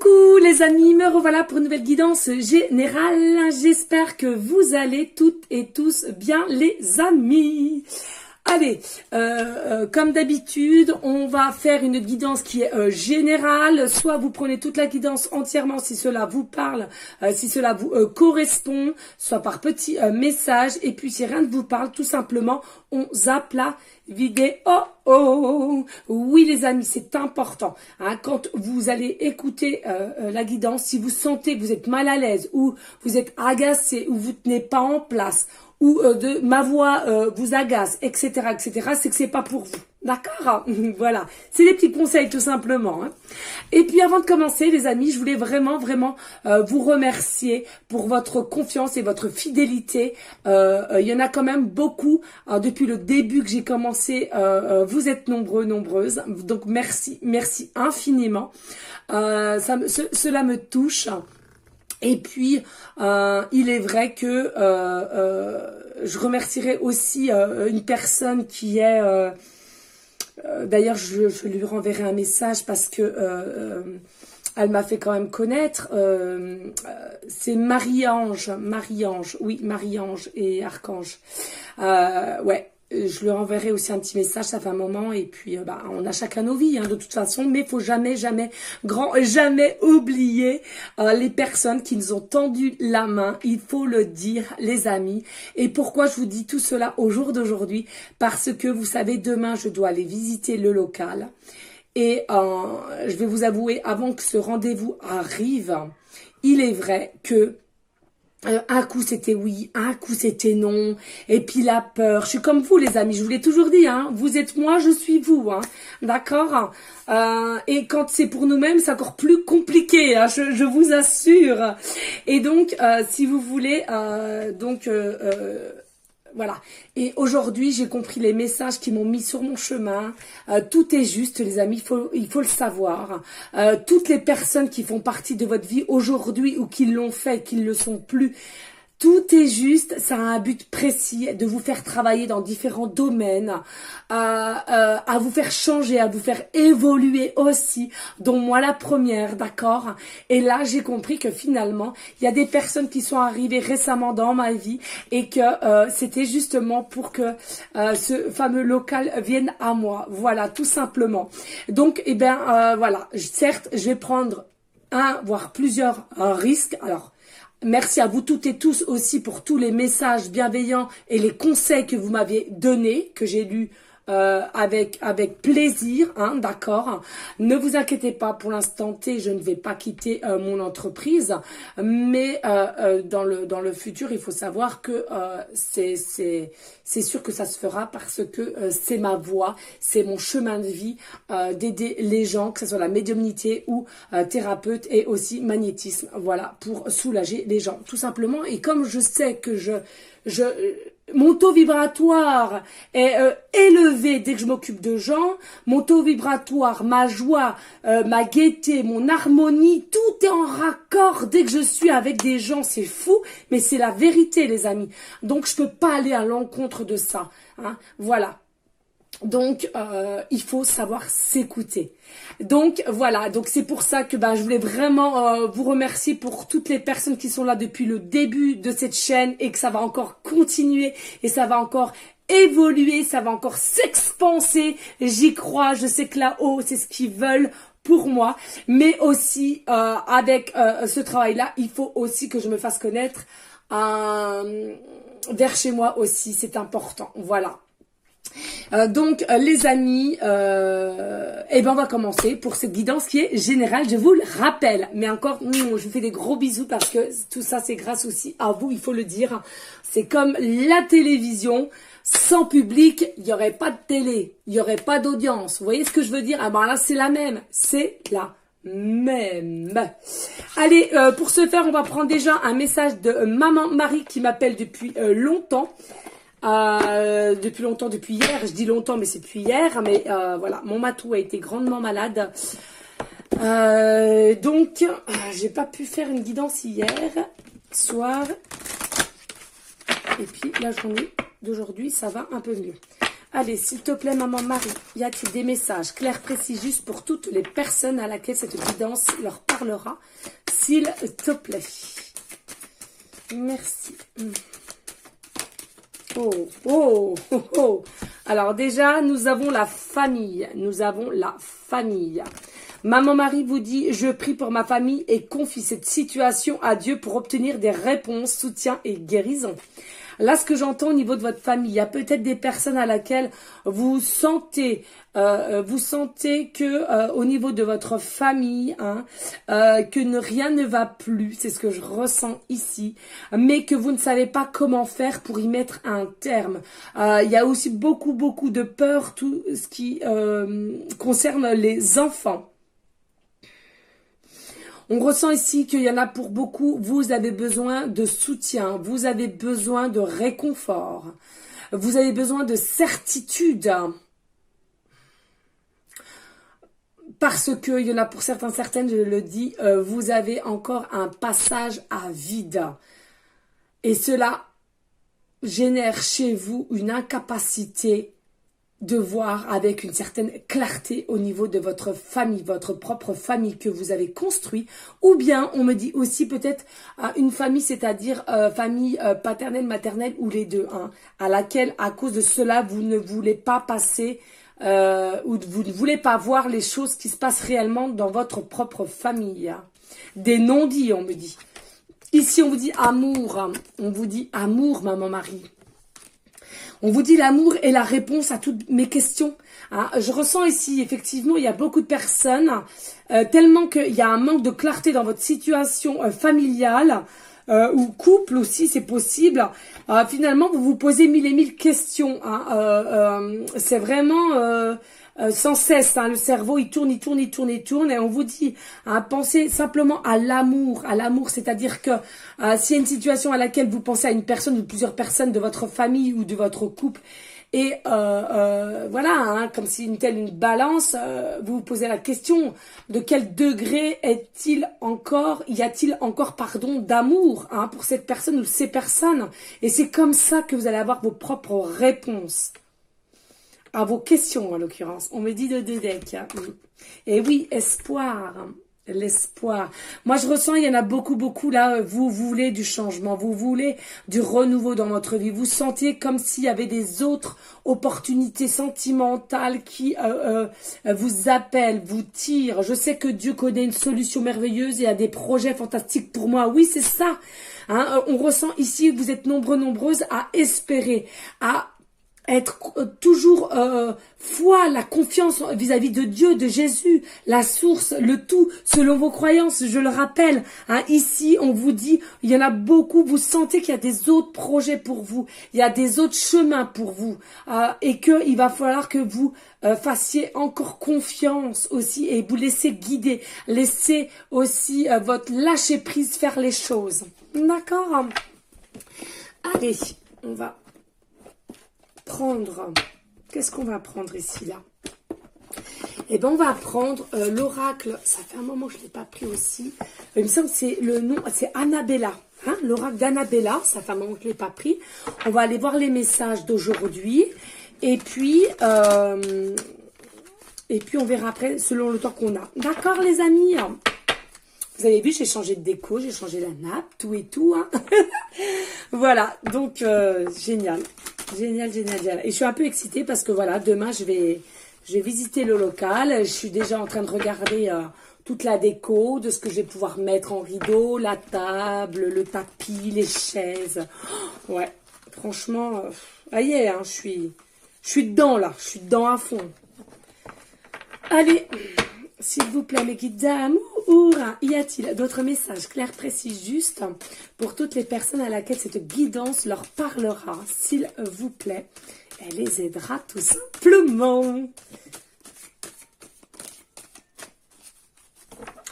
Coucou les amis, me revoilà pour une nouvelle guidance générale. J'espère que vous allez toutes et tous bien les amis. Allez, comme d'habitude, on va faire une guidance qui est générale. Soit vous prenez toute la guidance entièrement si cela vous parle, si cela vous correspond, soit par petits messages. Et puis si rien ne vous parle, tout simplement, on zappe la vidéo. Oui les amis, c'est important. Hein, quand vous allez écouter la guidance, si vous sentez que vous êtes mal à l'aise ou vous êtes agacé ou vous tenez pas en place, ou de ma voix vous agace, etc., c'est que c'est pas pour vous. D'accord? Voilà. C'est des petits conseils tout simplement. Hein. Et puis avant de commencer, les amis, je voulais vraiment vous remercier pour votre confiance et votre fidélité. Il y en a quand même beaucoup. Depuis le début que j'ai commencé, vous êtes nombreuses. Donc merci infiniment. Cela me touche. Et puis, il est vrai que je remercierai aussi une personne qui est... D'ailleurs, je lui renverrai un message parce que elle m'a fait quand même connaître. C'est Marie-Ange. Oui, Marie-Ange et Archange. Ouais. Je lui renverrai aussi un petit message, ça fait un moment, et puis on a chacun nos vies, hein, de toute façon, mais il faut jamais oublier les personnes qui nous ont tendu la main, il faut le dire les amis. Et pourquoi je vous dis tout cela au jour d'aujourd'hui? Parce que vous savez, demain je dois aller visiter le local, et je vais vous avouer, avant que ce rendez-vous arrive, il est vrai que un coup c'était oui, un coup c'était non, et puis la peur. Je suis comme vous les amis, je vous l'ai toujours dit, hein, vous êtes moi, je suis vous, hein, d'accord. Et quand c'est pour nous-mêmes, c'est encore plus compliqué, hein, je vous assure. Et donc, si vous voulez, voilà. Et aujourd'hui, j'ai compris les messages qui m'ont mis sur mon chemin. Tout est juste, les amis, il faut le savoir. Toutes les personnes qui font partie de votre vie aujourd'hui ou qui l'ont fait, qui ne le sont plus, tout est juste, ça a un but précis, de vous faire travailler dans différents domaines, à vous faire changer, à vous faire évoluer aussi, dont moi la première, d'accord? Et là, j'ai compris que finalement, il y a des personnes qui sont arrivées récemment dans ma vie et que c'était justement pour que ce fameux local vienne à moi. Voilà, tout simplement. Donc, voilà, certes, je vais prendre un, voire plusieurs risques. Alors, merci à vous toutes et tous aussi pour tous les messages bienveillants et les conseils que vous m'aviez donnés, que j'ai lus avec plaisir, hein, d'accord. Ne vous inquiétez pas, pour l'instant T, je ne vais pas quitter mon entreprise, mais dans le futur, il faut savoir que c'est sûr que ça se fera parce que c'est ma voie, c'est mon chemin de vie d'aider les gens, que ce soit la médiumnité ou thérapeute et aussi magnétisme, voilà, pour soulager les gens, tout simplement. Et comme je sais que mon taux vibratoire est élevé dès que je m'occupe de gens. Mon taux vibratoire, ma joie, ma gaieté, mon harmonie, tout est en raccord dès que je suis avec des gens. C'est fou, mais c'est la vérité, les amis. Donc, je peux pas aller à l'encontre de ça. Hein. Voilà. Donc, il faut savoir s'écouter. Donc, voilà. Donc, c'est pour ça que je voulais vraiment vous remercier pour toutes les personnes qui sont là depuis le début de cette chaîne et que ça va encore continuer et ça va encore évoluer, ça va encore s'expanser. J'y crois. Je sais que là-haut, c'est ce qu'ils veulent pour moi. Mais aussi, avec ce travail-là, il faut aussi que je me fasse connaître vers chez moi aussi. C'est important. Voilà. Donc les amis, on va commencer pour cette guidance qui est générale, je vous le rappelle. Mais encore, je vous fais des gros bisous parce que tout ça c'est grâce aussi à vous, il faut le dire. C'est comme la télévision, sans public, il n'y aurait pas de télé, il n'y aurait pas d'audience. Vous voyez ce que je veux dire? Là c'est la même, c'est la même. Allez, pour ce faire, on va prendre déjà un message de maman Marie qui m'appelle depuis longtemps. Depuis hier, je dis longtemps mais c'est depuis hier, mais voilà, mon matou a été grandement malade, donc j'ai pas pu faire une guidance hier soir, et puis la journée d'aujourd'hui ça va un peu mieux. Allez, s'il te plaît, maman Marie, y a-t-il des messages clairs, précis, justes pour toutes les personnes à laquelle cette guidance leur parlera, s'il te plaît. Merci. Oh, oh, oh, oh. Alors déjà, nous avons la famille. Nous avons la famille. Maman Marie vous dit, je prie pour ma famille et confie cette situation à Dieu pour obtenir des réponses, soutien et guérison. Là, ce que j'entends au niveau de votre famille, il y a peut-être des personnes à laquelle vous sentez que au niveau de votre famille, que rien ne va plus, c'est ce que je ressens ici, mais que vous ne savez pas comment faire pour y mettre un terme. Il y a aussi beaucoup de peur, tout ce qui concerne les enfants. On ressent ici qu'il y en a pour beaucoup, vous avez besoin de soutien, vous avez besoin de réconfort, vous avez besoin de certitude. Parce qu'il y en a pour certains, certaines, je le dis, vous avez encore un passage à vide. Et cela génère chez vous une incapacité de voir avec une certaine clarté au niveau de votre famille, votre propre famille que vous avez construit, ou bien on me dit aussi peut-être une famille, c'est-à-dire famille paternelle, maternelle ou les deux, à laquelle à cause de cela vous ne voulez pas passer ou vous ne voulez pas voir les choses qui se passent réellement dans votre propre famille. Des non-dits, on me dit. Ici on vous dit amour, on vous dit amour, maman Marie. On vous dit l'amour est la réponse à toutes mes questions. Je ressens ici, effectivement, il y a beaucoup de personnes, tellement qu'il y a un manque de clarté dans votre situation familiale, ou couple aussi, c'est possible. Finalement, vous vous posez mille et mille questions. C'est vraiment sans cesse. Le cerveau, il tourne, et on vous dit, pensez simplement à l'amour. À l'amour, c'est-à-dire que s'il y a une situation à laquelle vous pensez à une personne ou plusieurs personnes de votre famille ou de votre couple, et voilà, comme si une balance, vous vous posez la question de quel degré y a-t-il encore d'amour pour cette personne ou ces personnes, et c'est comme ça que vous allez avoir vos propres réponses à vos questions, en l'occurrence. On me dit de deux decks. Et oui, espoir. L'espoir. Moi, je ressens, il y en a beaucoup là. Vous voulez du changement, vous voulez du renouveau dans votre vie. Vous sentiez comme s'il y avait des autres opportunités sentimentales qui vous appellent, vous tirent. Je sais que Dieu connaît une solution merveilleuse et a des projets fantastiques pour moi. Oui, c'est ça. On ressent ici, vous êtes nombreuses à espérer, à être toujours foi, la confiance vis-à-vis de Dieu, de Jésus, la source, le tout, selon vos croyances, je le rappelle. Ici, on vous dit, il y en a beaucoup, vous sentez qu'il y a des autres projets pour vous, il y a des autres chemins pour vous, et qu'il va falloir que vous fassiez encore confiance aussi, et vous laissez guider, laissez aussi votre lâcher-prise faire les choses. D'accord? Allez, on va prendre, qu'est-ce qu'on va prendre ici là? Eh bien on va prendre l'oracle, ça fait un moment que je ne l'ai pas pris aussi, il me semble que c'est le nom, c'est Annabella, l'oracle d'Annabella, ça fait un moment que je ne l'ai pas pris. On va aller voir les messages d'aujourd'hui, et puis on verra après selon le temps qu'on a. D'accord les amis? Vous avez vu, j'ai changé de déco, j'ai changé la nappe, tout et tout. Voilà, donc génial. Génial. Et je suis un peu excitée parce que voilà, demain je vais visiter le local. Je suis déjà en train de regarder toute la déco, de ce que je vais pouvoir mettre en rideau, la table, le tapis, les chaises. Ouais, franchement, je suis dedans là, je suis dedans à fond. Allez, s'il vous plaît, mes guides d'amour, y a-t-il d'autres messages clairs, précis, justes pour toutes les personnes à laquelle cette guidance leur parlera, s'il vous plaît? Elle les aidera tout simplement.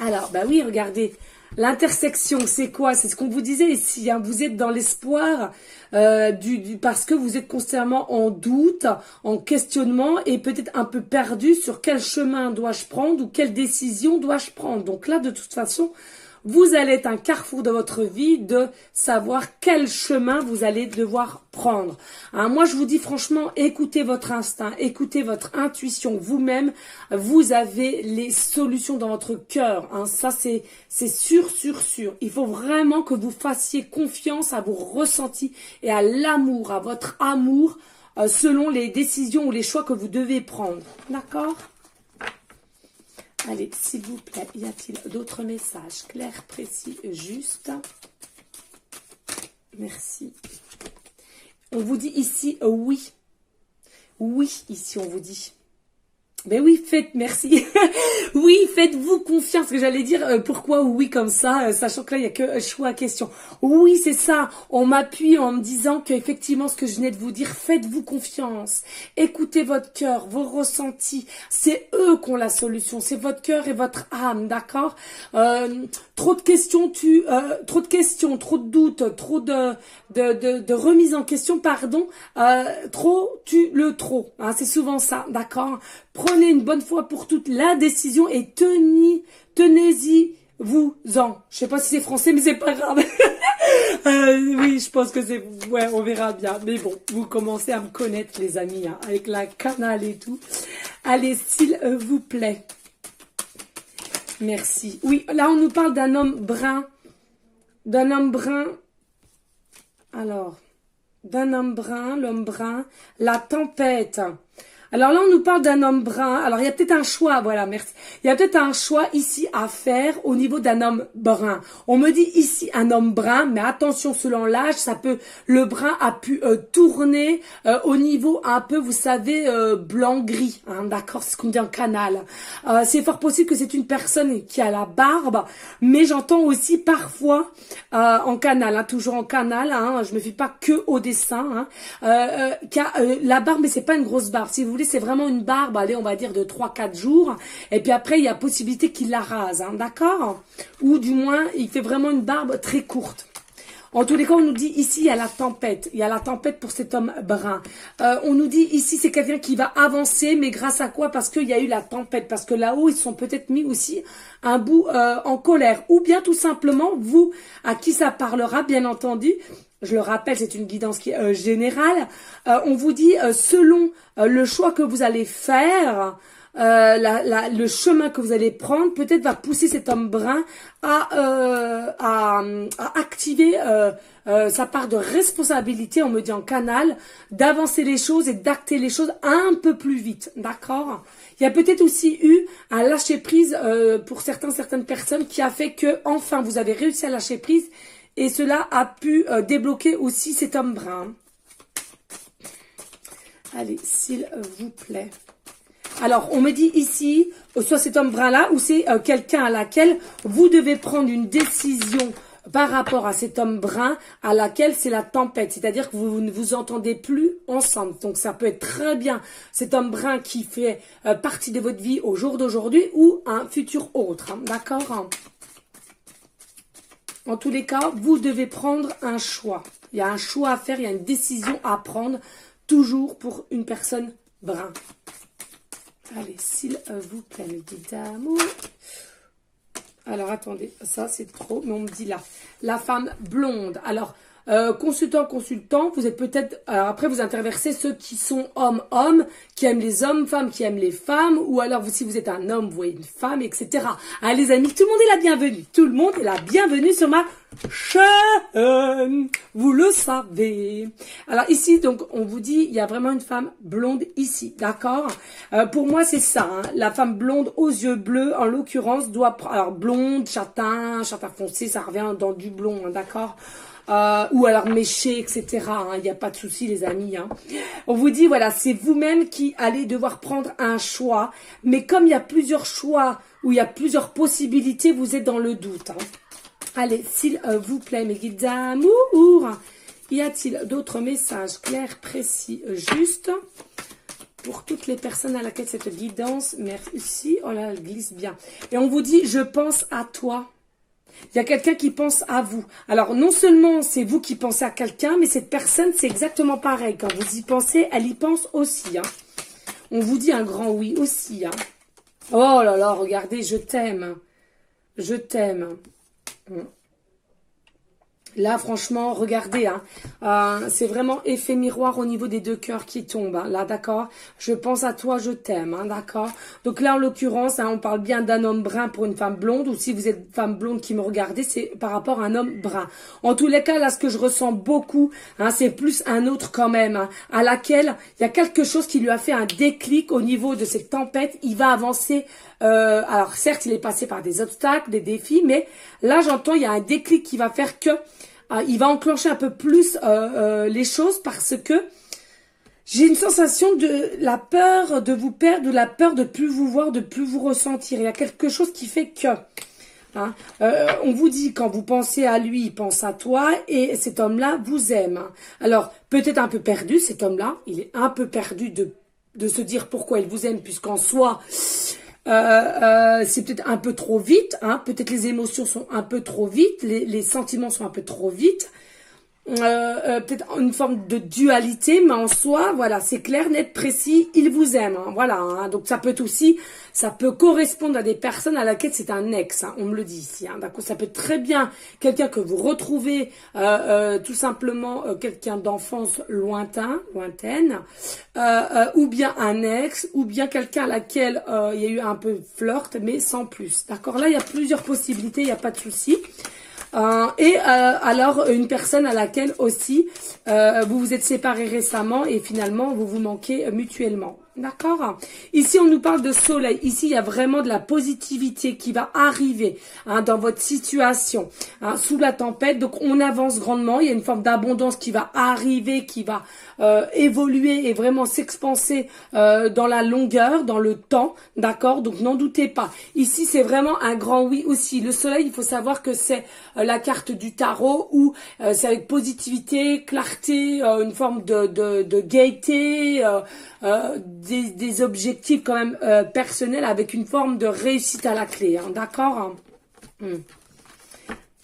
Alors, bah oui, regardez, l'intersection, c'est quoi? C'est ce qu'on vous disait ici, vous êtes dans l'espoir parce que vous êtes constamment en doute, en questionnement et peut-être un peu perdu sur quel chemin dois-je prendre ou quelle décision dois-je prendre. Donc là, de toute façon, vous allez être un carrefour de votre vie de savoir quel chemin vous allez devoir prendre. Hein, moi, je vous dis franchement, écoutez votre instinct, écoutez votre intuition vous-même. Vous avez les solutions dans votre cœur. Hein, ça, c'est sûr, sûr, sûr. Il faut vraiment que vous fassiez confiance à vos ressentis et à l'amour, à votre amour, selon les décisions ou les choix que vous devez prendre. D'accord ? Allez, s'il vous plaît, y a-t-il d'autres messages clairs, précis, justes? Merci. On vous dit ici oui. Oui, ici on vous dit. Ben oui, merci. Oui, faites-vous confiance, que j'allais dire pourquoi oui comme ça, sachant que là, il n'y a que choix à question. Oui, c'est ça. On m'appuie en me disant qu'effectivement, ce que je venais de vous dire, faites-vous confiance. Écoutez votre cœur, vos ressentis. C'est eux qui ont la solution. C'est votre cœur et votre âme, d'accord? Trop de questions, trop de doutes, trop de remise en question, pardon. Trop tue le trop. Hein, c'est souvent ça, d'accord? Prenez une bonne fois pour toutes la décision et tenez-y vous-en. Je sais pas si c'est français, mais c'est pas grave. Oui, je pense que c'est... Ouais, on verra bien. Mais bon, vous commencez à me connaître, les amis, hein, avec la canal et tout. Allez, s'il vous plaît. Merci. Oui, là, on nous parle d'un homme brun. D'un homme brun. Alors, d'un homme brun, l'homme brun. La tempête. Alors là, on nous parle d'un homme brun. Alors, il y a peut-être un choix, voilà, merci. Il y a peut-être un choix ici à faire au niveau d'un homme brun. On me dit ici un homme brun, mais attention, selon l'âge, le brun a pu tourner au niveau un peu, vous savez, blanc-gris, hein, d'accord, c'est ce qu'on dit en canal. C'est fort possible que c'est une personne qui a la barbe, mais j'entends aussi parfois en canal, hein, toujours en canal, hein, je me fie pas que au dessin, hein, qui a la barbe, mais c'est pas une grosse barbe. Si vous voulez, c'est vraiment une barbe, allez, on va dire de 3-4 jours. Et puis après, il y a possibilité qu'il la rase, hein, d'accord? Ou du moins, il fait vraiment une barbe très courte. En tous les cas, on nous dit ici, il y a la tempête. Il y a la tempête pour cet homme brun. On nous dit ici, c'est quelqu'un qui va avancer, mais grâce à quoi? Parce qu'il y a eu la tempête. Parce que là-haut, ils sont peut-être mis aussi un bout en colère. Ou bien tout simplement, vous, à qui ça parlera, bien entendu. Je le rappelle, c'est une guidance qui est générale. On vous dit, selon le choix que vous allez faire, le chemin que vous allez prendre, peut-être va pousser cet homme brun à activer sa part de responsabilité, on me dit en canal, d'avancer les choses et d'acter les choses un peu plus vite, d'accord? Il y a peut-être aussi eu un lâcher prise pour certaines personnes qui a fait que enfin vous avez réussi à lâcher prise. Et cela a pu débloquer aussi cet homme brun. Allez, s'il vous plaît. Alors, on me dit ici, soit cet homme brun-là, ou c'est quelqu'un à laquelle vous devez prendre une décision par rapport à cet homme brun, à laquelle c'est la tempête. C'est-à-dire que vous ne vous entendez plus ensemble. Donc, ça peut être très bien cet homme brun qui fait partie de votre vie au jour d'aujourd'hui ou un futur autre. Hein, d'accord ? En tous les cas, vous devez prendre un choix. Il y a un choix à faire, il y a une décision à prendre, toujours pour une personne brun. Allez, s'il vous plaît, mes guides d'amour. Alors, attendez, ça c'est trop, mais on me dit là. La femme blonde. Alors, consultant, vous êtes peut-être... Alors après, vous interversez ceux qui sont hommes, qui aiment les hommes, femmes qui aiment les femmes, ou alors si vous êtes un homme, vous voyez une femme, etc. Ah, les amis, tout le monde est la bienvenue. Tout le monde est la bienvenue sur ma chaîne. Vous le savez. Alors ici, donc, on vous dit, il y a vraiment une femme blonde ici, d'accord? Pour moi, c'est ça. Hein, la femme blonde aux yeux bleus, en l'occurrence, doit... Alors, blonde, châtain foncé, ça revient dans du blond, hein, d'accord? Ou alors méché, etc. Il n'y a pas de souci, les amis. Hein. On vous dit, voilà, c'est vous-même qui allez devoir prendre un choix. Mais comme il y a plusieurs choix, ou il y a plusieurs possibilités, vous êtes dans le doute. Hein. Allez, s'il vous plaît, mes guides d'amour, y a-t-il d'autres messages clairs, précis, justes pour toutes les personnes à laquelle cette guidance, merci, oh là, elle glisse bien. Et on vous dit, je pense à toi. Il y a quelqu'un qui pense à vous. Alors, non seulement c'est vous qui pensez à quelqu'un, mais cette personne, c'est exactement pareil. Quand vous y pensez, elle y pense aussi. Hein. On vous dit un grand oui aussi. Hein. Oh là là, regardez, je t'aime. Je t'aime. Là, franchement, regardez, hein, c'est vraiment effet miroir au niveau des deux cœurs qui tombent, hein, là, d'accord. Je pense à toi, je t'aime, hein, d'accord. Donc là, en l'occurrence, hein, on parle bien d'un homme brun pour une femme blonde, ou si vous êtes une femme blonde qui me regardez, c'est par rapport à un homme brun. En tous les cas, là, ce que je ressens beaucoup, hein, c'est plus un autre quand même, hein, à laquelle il y a quelque chose qui lui a fait un déclic au niveau de cette tempête. Il va avancer. Alors certes, il est passé par des obstacles, des défis, mais là, j'entends, il y a un déclic qui va faire que il va enclencher un peu plus les choses parce que j'ai une sensation de la peur de vous perdre, de la peur de plus vous voir, de plus vous ressentir. Il y a quelque chose qui fait que... Hein, on vous dit quand vous pensez à lui, il pense à toi et cet homme-là vous aime. Hein. Alors, peut-être un peu perdu, cet homme-là. Il est un peu perdu de se dire pourquoi il vous aime puisqu'en soi... c'est peut-être un peu trop vite, hein, peut-être les émotions sont un peu trop vite, les sentiments sont un peu trop vite, peut-être une forme de dualité, mais en soi, voilà, c'est clair, net, précis, il vous aime, hein, voilà, hein, donc ça peut être aussi, ça peut correspondre à des personnes à laquelle c'est un ex, hein, on me le dit ici, hein, d'accord, ça peut être très bien quelqu'un que vous retrouvez, tout simplement quelqu'un d'enfance lointaine, ou bien un ex, ou bien quelqu'un à laquelle il y a eu un peu de flirt, mais sans plus, d'accord, là il y a plusieurs possibilités, il n'y a pas de souci. Alors une personne à laquelle aussi vous vous êtes séparés récemment et finalement vous vous manquez mutuellement. D'accord. Ici, on nous parle de soleil. Ici, il y a vraiment de la positivité qui va arriver hein, dans votre situation, hein, sous la tempête. Donc, on avance grandement. Il y a une forme d'abondance qui va arriver, qui va évoluer et vraiment s'expanser dans la longueur, dans le temps. D'accord. Donc, n'en doutez pas. Ici, c'est vraiment un grand oui aussi. Le soleil, il faut savoir que c'est la carte du tarot où c'est avec positivité, clarté, une forme de gaieté, des objectifs quand même personnels avec une forme de réussite à la clé, hein, d'accord.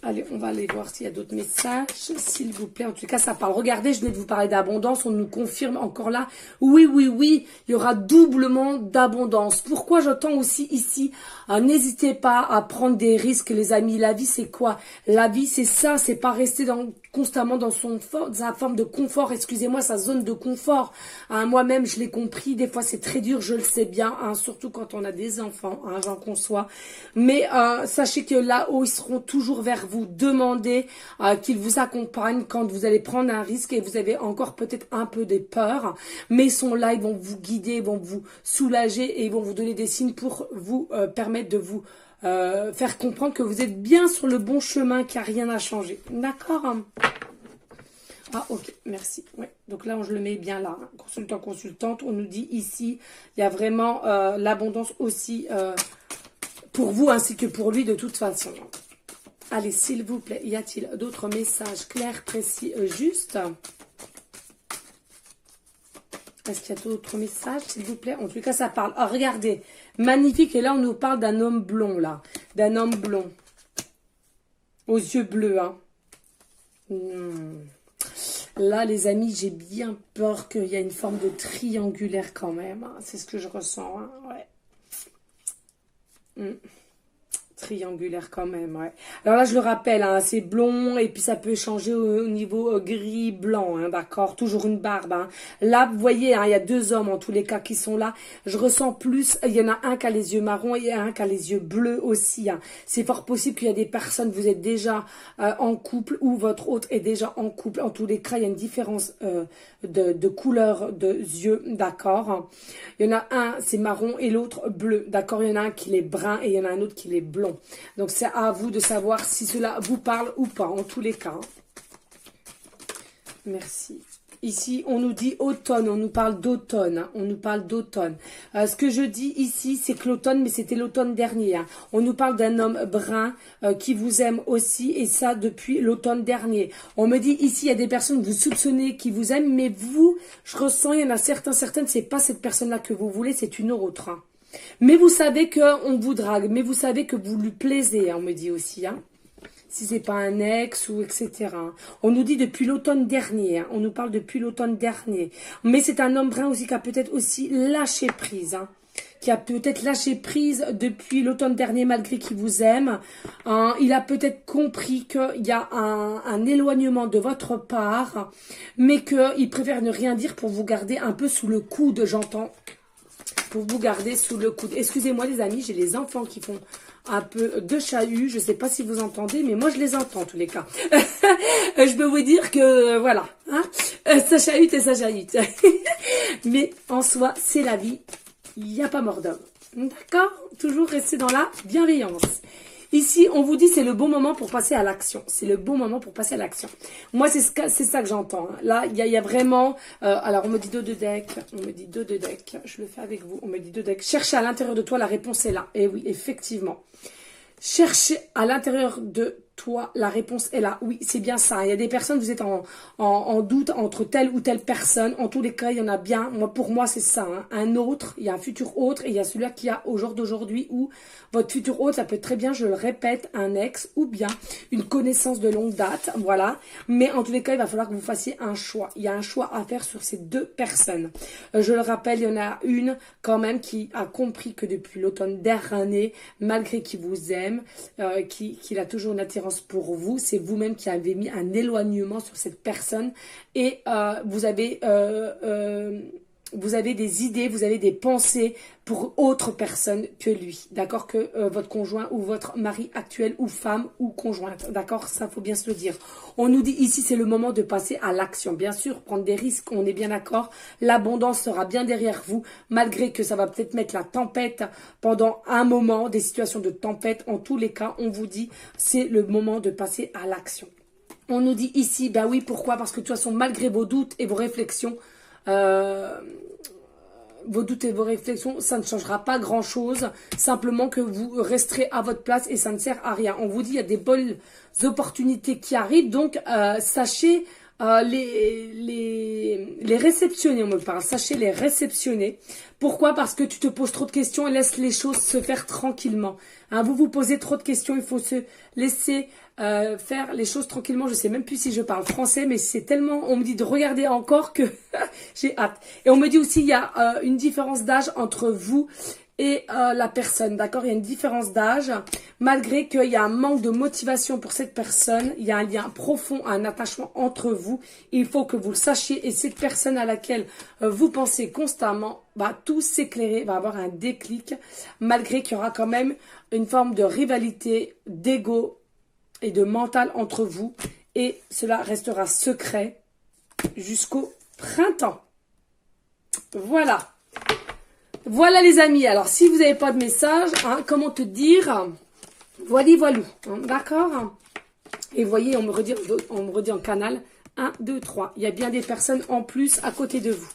Allez, on va aller voir s'il y a d'autres messages, s'il vous plaît. En tout cas, ça parle. Regardez, je venais de vous parler d'abondance. On nous confirme encore là. Oui, oui, oui, il y aura doublement d'abondance. Pourquoi j'entends aussi ici, n'hésitez pas à prendre des risques, les amis. La vie, c'est quoi? La vie, c'est ça. C'est pas rester constamment dans sa forme de confort. Excusez-moi, sa zone de confort. Hein, moi-même, je l'ai compris. Des fois, c'est très dur, je le sais bien. Hein, surtout quand on a des enfants, hein, j'en conçois. Mais sachez que là-haut, ils seront toujours vers vous. Demandez qu'ils vous accompagnent quand vous allez prendre un risque et vous avez encore peut-être un peu de peur. Mais ils sont là, ils vont vous guider, ils vont vous soulager et ils vont vous donner des signes pour vous permettre de vous faire comprendre que vous êtes bien sur le bon chemin, qu'il n'y a rien à changer. D'accord? Ah, ok, merci. Ouais. Donc là, je le mets bien là. Hein. Consultant, consultante, on nous dit ici, il y a vraiment l'abondance aussi pour vous ainsi que pour lui de toute façon. Allez, s'il vous plaît, y a-t-il d'autres messages clairs, précis, justes? Est-ce qu'il y a d'autres messages, s'il vous plaît? En tout cas, ça parle. Oh, regardez, magnifique. Et là, on nous parle d'un homme blond, là. D'un homme blond. Aux yeux bleus, hein. Là, les amis, j'ai bien peur qu'il y ait une forme de triangulaire quand même. Hein. C'est ce que je ressens, hein. Ouais. Triangulaire quand même, ouais. Alors là, je le rappelle, hein, c'est blond et puis ça peut changer au niveau gris-blanc, hein, d'accord. Toujours une barbe. Hein. Là, vous voyez, hein, il y a deux hommes en tous les cas qui sont là. Je ressens plus, il y en a un qui a les yeux marrons et il y en a un qui a les yeux bleus aussi. Hein. C'est fort possible qu'il y a des personnes, vous êtes déjà en couple ou votre autre est déjà en couple. En tous les cas, il y a une différence de couleur de yeux, d'accord. Il y en a un, c'est marron et l'autre bleu, d'accord. Il y en a un qui est brun et il y en a un autre qui est blond. Donc, c'est à vous de savoir si cela vous parle ou pas, en tous les cas. Merci. Ici, on nous dit automne, on nous parle d'automne, hein, on nous parle d'automne. Ce que je dis ici, c'est que l'automne, mais c'était l'automne dernier. Hein. On nous parle d'un homme brun qui vous aime aussi, et ça depuis l'automne dernier. On me dit ici, il y a des personnes que vous soupçonnez qui vous aiment, mais vous, je ressens, il y en a certaines, c'est pas cette personne-là que vous voulez, c'est une autre. Hein. Mais vous savez qu'on vous drague, mais vous savez que vous lui plaisez, hein, on me dit aussi. Hein. Si c'est pas un ex ou etc. On nous dit depuis l'automne dernier, hein, on nous parle depuis l'automne dernier. Mais c'est un homme brun aussi qui a peut-être aussi lâché prise, hein, qui a peut-être lâché prise depuis l'automne dernier malgré qu'il vous aime. Il a peut-être compris qu'il y a un éloignement de votre part, mais qu'il préfère ne rien dire pour vous garder un peu sous le coude, j'entends. Pour vous garder sous le coude. Excusez-moi les amis, j'ai les enfants qui font un peu de chahut. Je ne sais pas si vous entendez, mais moi je les entends en tous les cas. Je peux vous dire que voilà, hein, ça chahute et ça chahute. Mais en soi, c'est la vie. Il n'y a pas mort d'homme. D'accord? Toujours rester dans la bienveillance. Ici, on vous dit c'est le bon moment pour passer à l'action. C'est le bon moment pour passer à l'action. Moi, c'est ça que j'entends. Hein. Là, il y a vraiment... alors, on me dit dos de deck. On me dit dos de deck. Je le fais avec vous. On me dit dos de deck. Cherchez à l'intérieur de toi, la réponse est là. Et oui, effectivement. Cherchez à l'intérieur de toi, la réponse est là. Oui, c'est bien ça. Il y a des personnes, vous êtes en doute entre telle ou telle personne. En tous les cas, il y en a bien. Moi, pour moi, c'est ça. Hein. Un autre, il y a un futur autre et il y a celui-là qui a au jour d'aujourd'hui où votre futur autre, ça peut être très bien, je le répète, un ex ou bien une connaissance de longue date. Voilà. Mais en tous les cas, il va falloir que vous fassiez un choix. Il y a un choix à faire sur ces deux personnes. Je le rappelle, il y en a une quand même qui a compris que depuis l'automne dernier, malgré qu'il vous aime, qu'il a toujours une attirance pour vous, c'est vous-même qui avez mis un éloignement sur cette personne et vous avez des idées, vous avez des pensées pour autre personne que lui, d'accord, que votre conjoint ou votre mari actuel ou femme ou conjointe, d'accord, ça faut bien se le dire. On nous dit ici c'est le moment de passer à l'action, bien sûr, prendre des risques, on est bien d'accord, l'abondance sera bien derrière vous, malgré que ça va peut-être mettre la tempête pendant un moment, des situations de tempête, en tous les cas, on vous dit c'est le moment de passer à l'action. On nous dit ici, ben oui, pourquoi? Parce que de toute façon, malgré vos doutes et vos réflexions, ça ne changera pas grand-chose. Simplement que vous resterez à votre place et ça ne sert à rien. On vous dit il y a des bonnes opportunités qui arrivent. Donc, sachez les réceptionner, on me parle. Sachez les réceptionner. Pourquoi? Parce que tu te poses trop de questions et laisse les choses se faire tranquillement. Hein, vous vous posez trop de questions, il faut se laisser faire les choses tranquillement. Je sais même plus si je parle français, mais c'est tellement... On me dit de regarder encore que j'ai hâte. Et on me dit aussi il y a une différence d'âge entre vous et la personne, d'accord? Il y a une différence d'âge, malgré qu'il y a un manque de motivation pour cette personne, il y a un lien profond, un attachement entre vous, il faut que vous le sachiez, et cette personne à laquelle vous pensez constamment va tout s'éclairer, va avoir un déclic, malgré qu'il y aura quand même une forme de rivalité, d'ego et de mental entre vous, et cela restera secret jusqu'au printemps. Voilà. Voilà les amis, alors si vous n'avez pas de message, hein, comment te dire, voilà, hein, d'accord. Et vous voyez, on me redit en canal 1, 2, 3. Il y a bien des personnes en plus à côté de vous.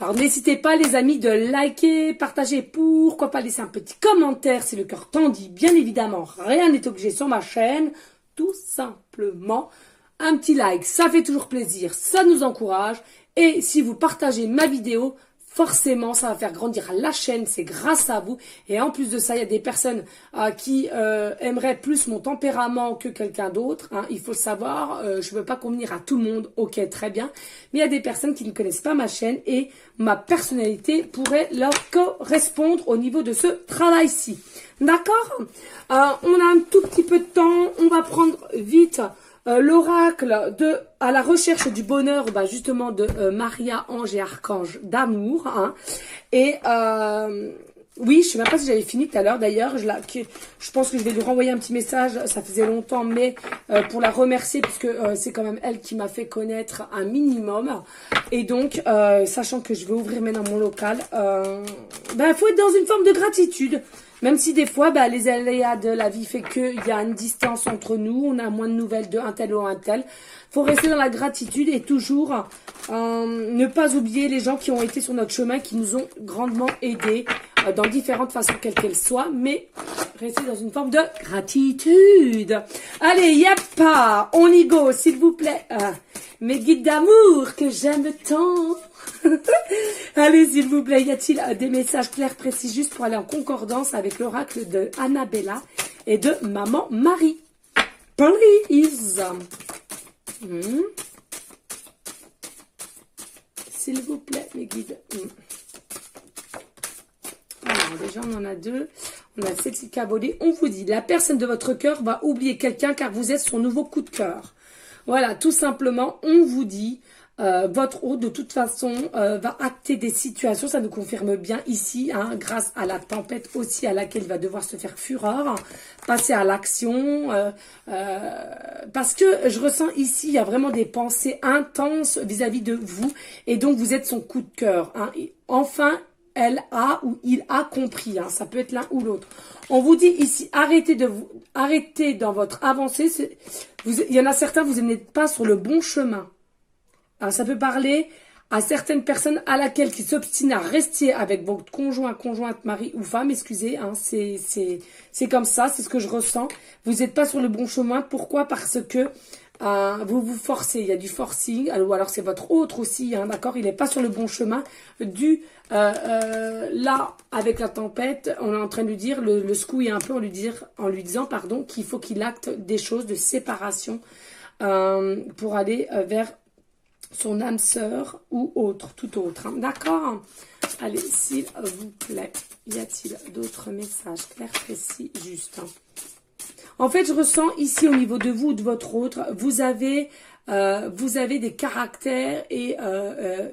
Alors n'hésitez pas les amis de liker, partager, pourquoi pas laisser un petit commentaire si le cœur t'en dit. Bien évidemment, rien n'est obligé sur ma chaîne, tout simplement un petit like, ça fait toujours plaisir, ça nous encourage. Et si vous partagez ma vidéo, forcément, ça va faire grandir la chaîne, c'est grâce à vous. Et en plus de ça, il y a des personnes qui aimeraient plus mon tempérament que quelqu'un d'autre. Hein, il faut le savoir, je ne veux pas convenir à tout le monde, ok, très bien. Mais il y a des personnes qui ne connaissent pas ma chaîne et ma personnalité pourrait leur correspondre au niveau de ce travail-ci. D'accord? On a un tout petit peu de temps, on va prendre vite... l'oracle à la recherche du bonheur, bah justement de Maria, ange et archange d'amour. Hein. Et oui, je sais même pas si j'avais fini tout à l'heure d'ailleurs. Je pense que je vais lui renvoyer un petit message. Ça faisait longtemps, mais pour la remercier puisque c'est quand même elle qui m'a fait connaître un minimum. Et donc, sachant que je vais ouvrir maintenant mon local, faut être dans une forme de gratitude. Même si des fois, les aléas de la vie fait qu'il y a une distance entre nous, on a moins de nouvelles de un tel ou un tel. Il faut rester dans la gratitude et toujours ne pas oublier les gens qui ont été sur notre chemin, qui nous ont grandement aidés dans différentes façons, quelles qu'elles soient, mais rester dans une forme de gratitude. Allez, yappa, on y go, s'il vous plaît. Mes guides d'amour que j'aime tant. Allez, s'il vous plaît, y a-t-il des messages clairs, précis, juste pour aller en concordance avec l'oracle de Annabella et de Maman Marie? Please. S'il vous plaît, mes guides. déjà, on en a deux. On a celle qui a volé. On vous dit, la personne de votre cœur va oublier quelqu'un car vous êtes son nouveau coup de cœur. Voilà, tout simplement, on vous dit, votre hôte, de toute façon, va acter des situations. Ça nous confirme bien ici, hein, grâce à la tempête aussi à laquelle il va devoir se faire fureur, passer à l'action. Parce que je ressens ici, il y a vraiment des pensées intenses vis-à-vis de vous. Et donc, vous êtes son coup de cœur. Hein. Enfin, elle a ou il a compris. Hein, ça peut être l'un ou l'autre. On vous dit ici, arrêtez dans votre avancée. Il y en a certains, vous n'êtes pas sur le bon chemin. Alors, ça peut parler à certaines personnes à laquelle qui s'obstinent à rester avec votre conjoint, conjointe, mari ou femme, excusez, hein, c'est comme ça, c'est ce que je ressens. Vous n'êtes pas sur le bon chemin. Pourquoi? Parce que vous vous forcez, il y a du forcing, ou alors c'est votre autre aussi, hein, d'accord? Il n'est pas sur le bon chemin. Là, avec la tempête, on est en train de lui dire, le secouer un peu en lui disant pardon, qu'il faut qu'il acte des choses de séparation pour aller vers son âme sœur ou autre, tout autre. Hein. D'accord? Allez, s'il vous plaît, y a-t-il d'autres messages clairs, précis, justes? Hein. En fait, je ressens ici au niveau de vous, de votre autre, vous avez des caractères et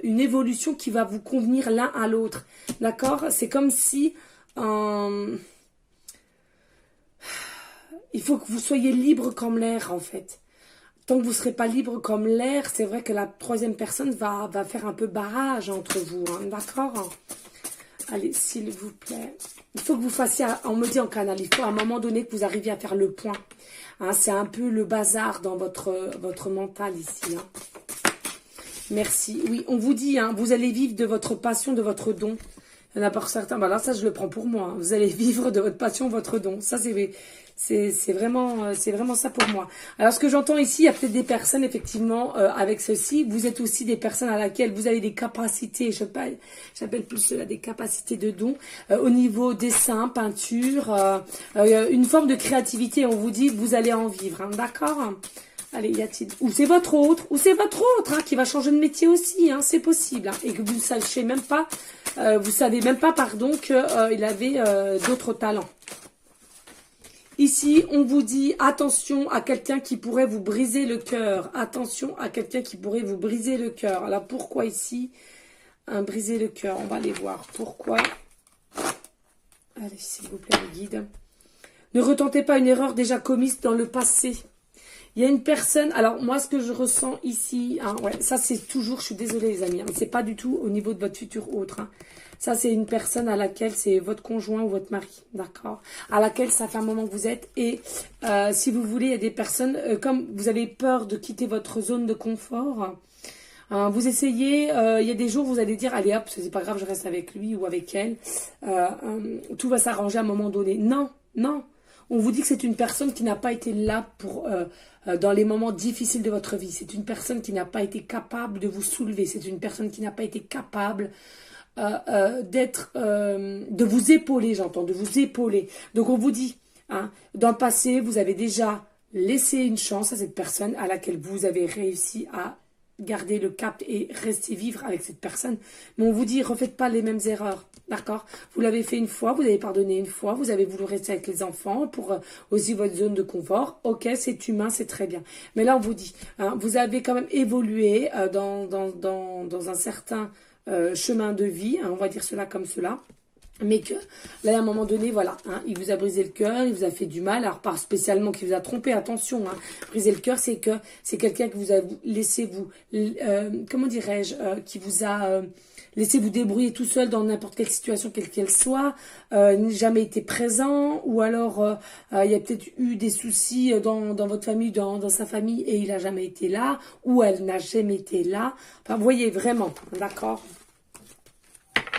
une évolution qui va vous convenir l'un à l'autre. D'accord? C'est comme si il faut que vous soyez libre comme l'air, en fait. Tant que vous ne serez pas libre comme l'air, c'est vrai que la troisième personne va faire un peu barrage entre vous. Hein, d'accord? Allez, s'il vous plaît. Il faut que vous fassiez, on me dit en canal, il faut à un moment donné que vous arriviez à faire le point. Hein, c'est un peu le bazar dans votre mental ici. Hein. Merci. Oui, on vous dit, hein, vous allez vivre de votre passion, de votre don. Il y en a pour certains, bah là, ça, je le prends pour moi. Hein. Vous allez vivre de votre passion, votre don. Ça, c'est vraiment ça pour moi. Alors, ce que j'entends ici, il y a peut-être des personnes, effectivement, avec ceci. Vous êtes aussi des personnes à laquelle vous avez des capacités, j'appelle plus cela des capacités de don, au niveau dessin, peinture, une forme de créativité. On vous dit, vous allez en vivre. Hein, d'accord? Allez, y a-t-il... Ou c'est votre autre, hein, qui va changer de métier aussi, hein, c'est possible. Hein, et que vous ne savez même pas, pardon, qu'il avait d'autres talents. Ici, on vous dit, attention à quelqu'un qui pourrait vous briser le cœur. Attention à quelqu'un qui pourrait vous briser le cœur. Alors, pourquoi ici, briser le cœur? On va aller voir. Pourquoi? Allez, s'il vous plaît, le guide. Ne retentez pas une erreur déjà commise dans le passé. Il y a une personne, alors moi ce que je ressens ici, hein, ouais, ça c'est toujours, je suis désolée les amis, hein, c'est pas du tout au niveau de votre futur autre. Hein. Ça c'est une personne à laquelle c'est votre conjoint ou votre mari, d'accord? À laquelle ça fait un moment que vous êtes et si vous voulez, il y a des personnes, comme vous avez peur de quitter votre zone de confort, vous essayez, il y a des jours vous allez dire, allez hop, c'est pas grave, je reste avec lui ou avec elle, tout va s'arranger à un moment donné. Non, non. On vous dit que c'est une personne qui n'a pas été là pour dans les moments difficiles de votre vie. C'est une personne qui n'a pas été capable de vous soulever. C'est une personne qui n'a pas été capable de vous épauler, j'entends, de vous épauler. Donc on vous dit, hein, dans le passé, vous avez déjà laissé une chance à cette personne à laquelle vous avez réussi à garder le cap et rester vivre avec cette personne. Mais on vous dit, refaites pas les mêmes erreurs. D'accord? Vous l'avez fait une fois, vous avez pardonné une fois, vous avez voulu rester avec les enfants pour aussi votre zone de confort. Ok, c'est humain, c'est très bien. Mais là, on vous dit, hein, vous avez quand même évolué dans un certain chemin de vie, hein, on va dire cela comme cela. Mais que, là, à un moment donné, voilà, hein, il vous a brisé le cœur, il vous a fait du mal, alors pas spécialement qu'il vous a trompé, attention, hein, briser le cœur, c'est que c'est quelqu'un qui vous a laissé comment dirais-je, qui vous a laissé vous débrouiller tout seul dans n'importe quelle situation, quelle qu'elle soit, jamais été présent, ou alors il y a peut-être eu des soucis dans votre famille, dans sa famille, et il a jamais été là, ou elle n'a jamais été là. Enfin, vous voyez, vraiment, d'accord?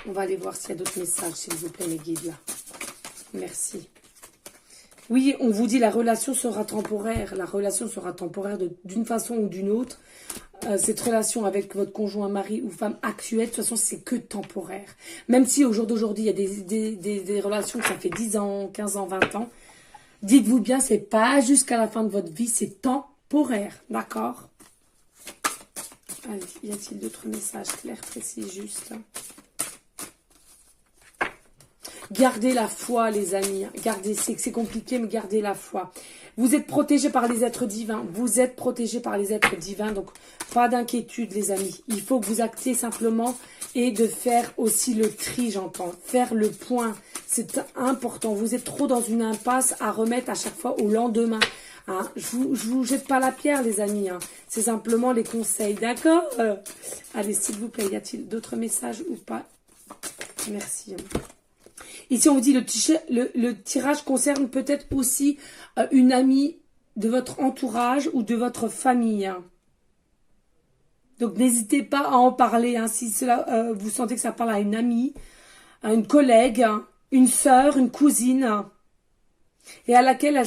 On va aller voir s'il y a d'autres messages, s'il vous plaît, mes guides, là. Merci. Oui, on vous dit la relation sera temporaire. La relation sera temporaire d'une façon ou d'une autre. Cette relation avec votre conjoint, mari ou femme actuelle, de toute façon, c'est que temporaire. Même si au jour d'aujourd'hui, il y a des relations que ça fait 10 ans, 15 ans, 20 ans. Dites-vous bien, c'est pas jusqu'à la fin de votre vie, c'est temporaire. D'accord? Allez, y a-t-il d'autres messages clairs, précis, justes? Gardez la foi, les amis. Gardez, c'est compliqué, mais gardez la foi. Vous êtes protégés par les êtres divins. Vous êtes protégés par les êtres divins. Donc, pas d'inquiétude, les amis. Il faut que vous actiez simplement et de faire aussi le tri, j'entends. Faire le point. C'est important. Vous êtes trop dans une impasse à remettre à chaque fois au lendemain. Hein, je vous jette pas la pierre, les amis. Hein. C'est simplement les conseils, d'accord? Allez, s'il vous plaît, y a-t-il d'autres messages ou pas? Merci. Ici, on vous dit le tirage concerne peut-être aussi une amie de votre entourage ou de votre famille. Hein. Donc, n'hésitez pas à en parler. Hein, si cela, vous sentez que ça parle à une amie, à une collègue, hein, une sœur, une cousine, hein, et à laquelle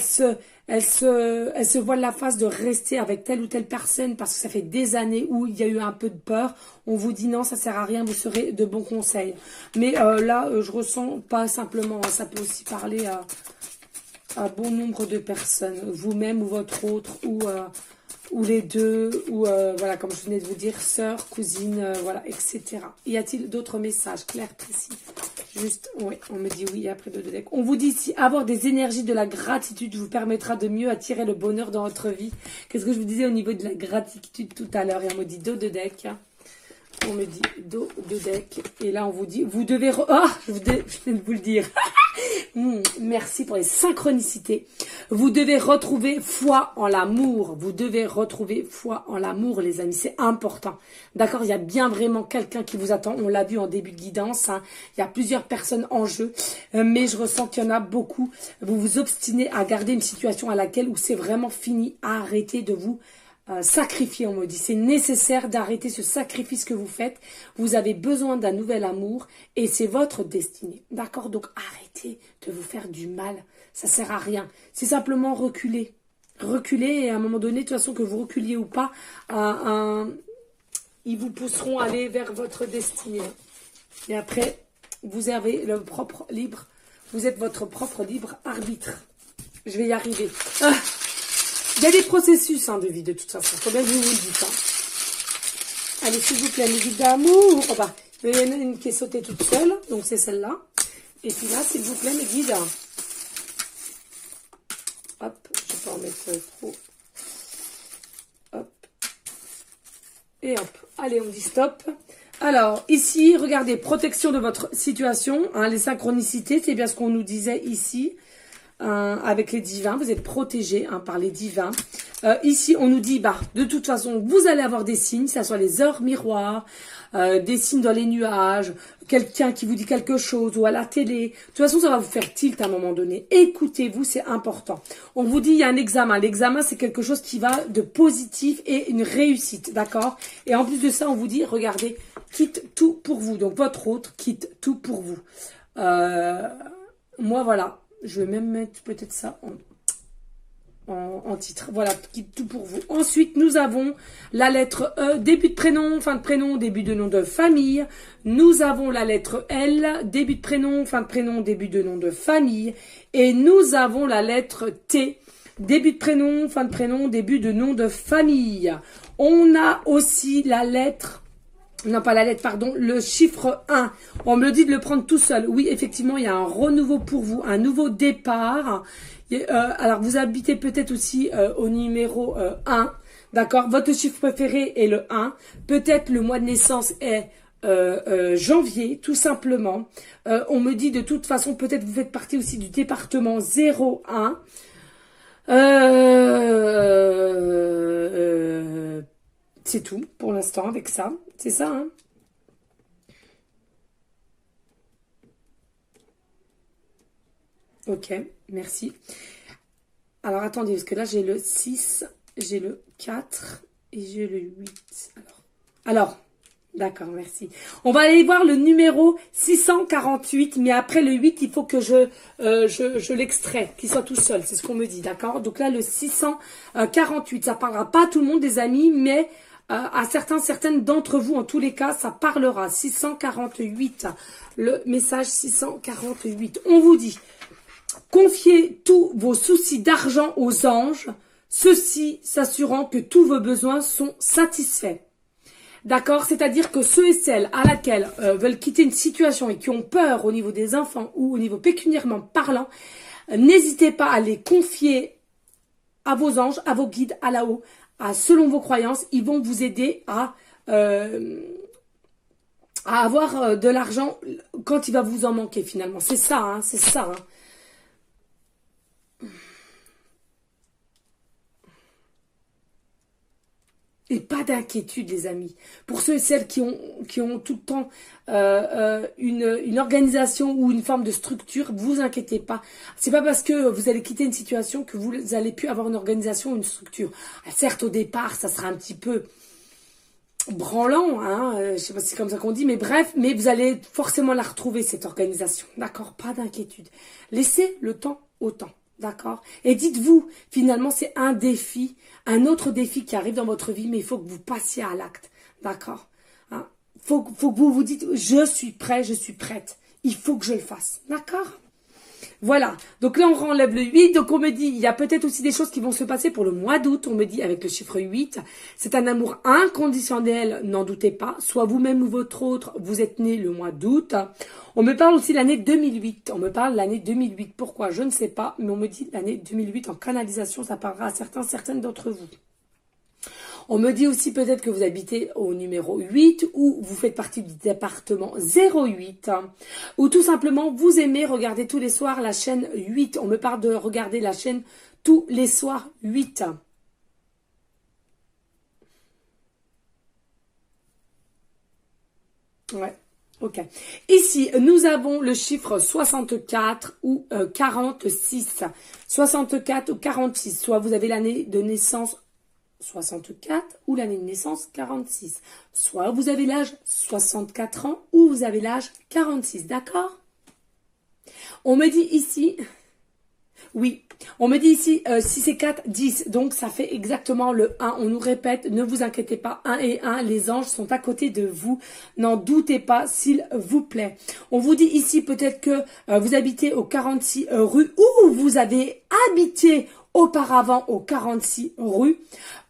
elle se voile la face de rester avec telle ou telle personne parce que ça fait des années où il y a eu un peu de peur. On vous dit non, ça sert à rien, vous serez de bons conseils. Mais là, je ressens pas simplement, hein, ça peut aussi parler à bon nombre de personnes, vous-même ou votre autre, ou les deux, ou voilà, comme je venais de vous dire, sœur, cousine, voilà, etc. Y a-t-il d'autres messages clairs, précis? Juste, oui, on me dit oui après 2 decks. On vous dit ici, avoir des énergies de la gratitude vous permettra de mieux attirer le bonheur dans votre vie. Qu'est-ce que je vous disais au niveau de la gratitude tout à l'heure? Et on me dit dos de deck. On me dit dos de deck. Et là, on vous dit, vous devez... je viens de vous le dire. Merci pour les synchronicités. Vous devez retrouver foi en l'amour. Vous devez retrouver foi en l'amour, les amis. C'est important. D'accord? Il y a bien vraiment quelqu'un qui vous attend. On l'a vu en début de guidance. Hein. Il y a plusieurs personnes en jeu. Mais je ressens qu'il y en a beaucoup. Vous vous obstinez à garder une situation à laquelle où c'est vraiment fini. Arrêtez de vous sacrifier, on me dit. C'est nécessaire d'arrêter ce sacrifice que vous faites. Vous avez besoin d'un nouvel amour et c'est votre destinée. D'accord? Donc arrêtez de vous faire du mal. Ça sert à rien. C'est simplement reculer. Reculer et à un moment donné, de toute façon, que vous reculiez ou pas, ils vous pousseront à aller vers votre destinée. Et après, vous avez le propre libre. Vous êtes votre propre libre arbitre. Je vais y arriver. Il y a des processus de vie de toute façon. Faut bien que vous vous le dites. Hein. Allez, s'il vous plaît, musique d'amour. Oh, bah, il y en a une qui est sautée toute seule. Donc, c'est celle-là. Et puis là, s'il vous plaît, mes guides. Hop, je vais pas en mettre trop. Hop. Et hop. Allez, on dit stop. Alors, ici, regardez, protection de votre situation. Hein, les synchronicités, c'est bien ce qu'on nous disait ici. Avec les divins, vous êtes protégés par les divins. Ici, on nous dit, de toute façon, vous allez avoir des signes, ça soit les heures miroirs, des signes dans les nuages, quelqu'un qui vous dit quelque chose ou à la télé. De toute façon, ça va vous faire tilt à un moment donné. Écoutez-vous, c'est important. On vous dit, il y a un examen. L'examen, c'est quelque chose qui va de positif et une réussite, d'accord? Et en plus de ça, on vous dit, regardez, quitte tout pour vous. Donc, votre autre quitte tout pour vous. Moi, voilà. Je vais même mettre peut-être ça en titre. Voilà, tout pour vous. Ensuite, nous avons la lettre E, début de prénom, fin de prénom, début de nom de famille. Nous avons la lettre L, début de prénom, fin de prénom, début de nom de famille. Et nous avons la lettre T, début de prénom, fin de prénom, début de nom de famille. On a aussi la lettre... Non, pas la lettre, pardon, le chiffre 1. On me le dit de le prendre tout seul. Oui, effectivement, il y a un renouveau pour vous, un nouveau départ. Alors, vous habitez peut-être aussi au numéro 1. D'accord? Votre chiffre préféré est le 1. Peut-être le mois de naissance est janvier, tout simplement. On me dit de toute façon, peut-être vous faites partie aussi du département 01. C'est tout pour l'instant avec ça. C'est ça, hein? Ok, merci. Alors, attendez, parce que là, j'ai le 6, j'ai le 4 et j'ai le 8. Alors, d'accord, merci. On va aller voir le numéro 648, mais après le 8, il faut que je l'extrais, qu'il soit tout seul. C'est ce qu'on me dit, d'accord? Donc là, le 648, ça parlera pas à tout le monde, des amis, mais... à certaines d'entre vous, en tous les cas, ça parlera. 648, le message 648. On vous dit, confiez tous vos soucis d'argent aux anges, ceux-ci s'assurant que tous vos besoins sont satisfaits. D'accord? C'est-à-dire que ceux et celles à laquelle veulent quitter une situation et qui ont peur au niveau des enfants ou au niveau pécuniairement parlant, n'hésitez pas à les confier à vos anges, à vos guides, à là-haut, selon vos croyances. Ils vont vous aider à avoir de l'argent quand il va vous en manquer finalement. C'est ça, hein, c'est ça. Hein. Et pas d'inquiétude, les amis. Pour ceux et celles qui ont tout le temps une organisation ou une forme de structure, vous inquiétez pas. C'est pas parce que vous allez quitter une situation que vous allez plus avoir une organisation ou une structure. Certes, au départ, ça sera un petit peu branlant, hein, je sais pas si c'est comme ça qu'on dit, mais bref, mais vous allez forcément la retrouver, cette organisation. D'accord? Pas d'inquiétude. Laissez le temps au temps. D'accord? Et dites-vous, finalement, c'est un défi, un autre défi qui arrive dans votre vie, mais il faut que vous passiez à l'acte. D'accord? Hein? Faut que vous vous dites, je suis prêt, je suis prête. Il faut que je le fasse. D'accord? Voilà. Donc là, on renlève le 8. Donc on me dit, il y a peut-être aussi des choses qui vont se passer pour le mois d'août. On me dit, avec le chiffre 8, c'est un amour inconditionnel, n'en doutez pas. Soit vous-même ou votre autre, vous êtes né le mois d'août. On me parle aussi de l'année 2008. On me parle de l'année 2008. Pourquoi? Je ne sais pas. Mais on me dit l'année 2008 en canalisation, ça parlera à certaines d'entre vous. On me dit aussi peut-être que vous habitez au numéro 8 ou vous faites partie du département 08 ou tout simplement vous aimez regarder tous les soirs la chaîne 8. On me parle de regarder la chaîne tous les soirs 8. Ouais. Ok. Ici, nous avons le chiffre 64 ou 46. 64 ou 46. Soit vous avez l'année de naissance 64 ou l'année de naissance 46. Soit vous avez l'âge 64 ans ou vous avez l'âge 46. D'accord? On me dit ici, oui, on me dit ici 6 et 4, 10. Donc ça fait exactement le 1. On nous répète, ne vous inquiétez pas, 1 et 1, les anges sont à côté de vous. N'en doutez pas, s'il vous plaît. On vous dit ici peut-être que vous habitez au 46 rue ou vous avez habité auparavant au 46 rue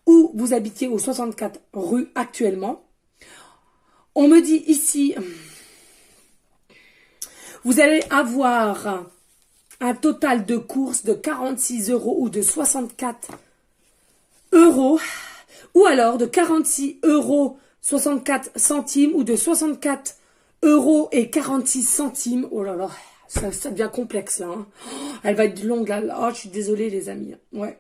ou vous habitiez au 64 rue actuellement. On me dit ici, vous allez avoir un total de courses de 46 € ou de 64 € ou alors de 46 € 64 centimes ou de 64 € et 46 centimes. Oh là là, ça devient complexe là. Hein. Elle va être longue là. Oh, je suis désolée les amis. Ouais.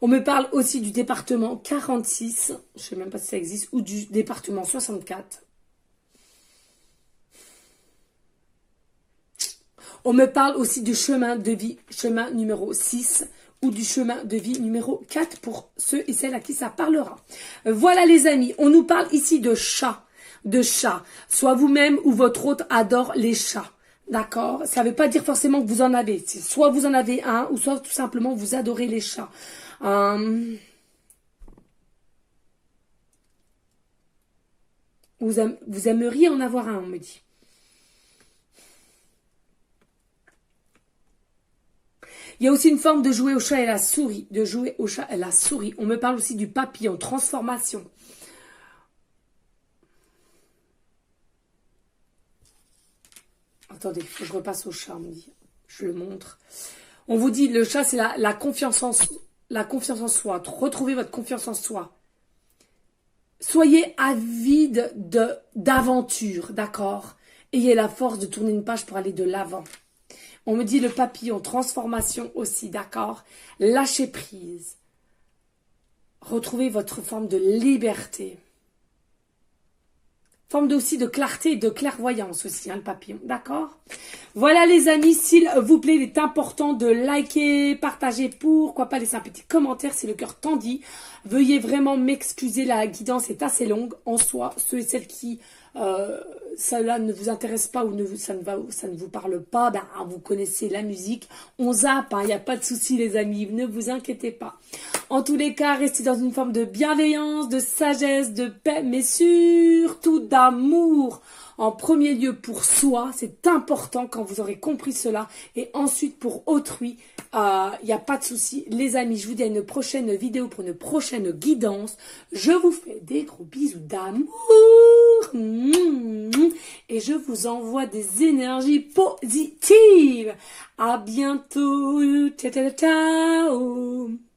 On me parle aussi du département 46, je ne sais même pas si ça existe, ou du département 64. On me parle aussi du chemin de vie, chemin numéro 6, ou du chemin de vie numéro 4 pour ceux et celles à qui ça parlera. Voilà les amis, on nous parle ici de chats, soit vous-même ou votre hôte adore les chats. D'accord? Ça ne veut pas dire forcément que vous en avez. Soit vous en avez un, ou soit tout simplement vous adorez les chats. Vous aimeriez en avoir un, on me dit. Il y a aussi une forme de jouer au chat et la souris. De jouer au chat et la souris. On me parle aussi du papillon, transformation. Attendez, il faut que je repasse au chat, on me dit. Je le montre. On vous dit, le chat, c'est la confiance en soi. La confiance en soi. Retrouvez votre confiance en soi. Soyez avide d'aventure, d'accord? Ayez la force de tourner une page pour aller de l'avant. On me dit le papillon, transformation aussi, d'accord? Lâchez prise. Retrouvez votre forme de liberté. Forme aussi de clarté et de clairvoyance aussi, hein, le papillon, d'accord? Voilà les amis, s'il vous plaît, il est important de liker, partager, pourquoi pas laisser un petit commentaire si le cœur t'en dit. Veuillez vraiment m'excuser, la guidance est assez longue en soi. Ceux et celles qui cela ne vous intéresse pas ou ça ne vous parle pas, ben, vous connaissez la musique, on zappe, il n'y a pas de souci les amis, ne vous inquiétez pas. En tous les cas, restez dans une forme de bienveillance, de sagesse, de paix, mais surtout d'amour. En premier lieu pour soi, c'est important quand vous aurez compris cela, et ensuite pour autrui, il n'y a pas de souci. Les amis, je vous dis à une prochaine vidéo pour une prochaine guidance. Je vous fais des gros bisous d'amour et je vous envoie des énergies positives. À bientôt. Ciao, ciao, ciao.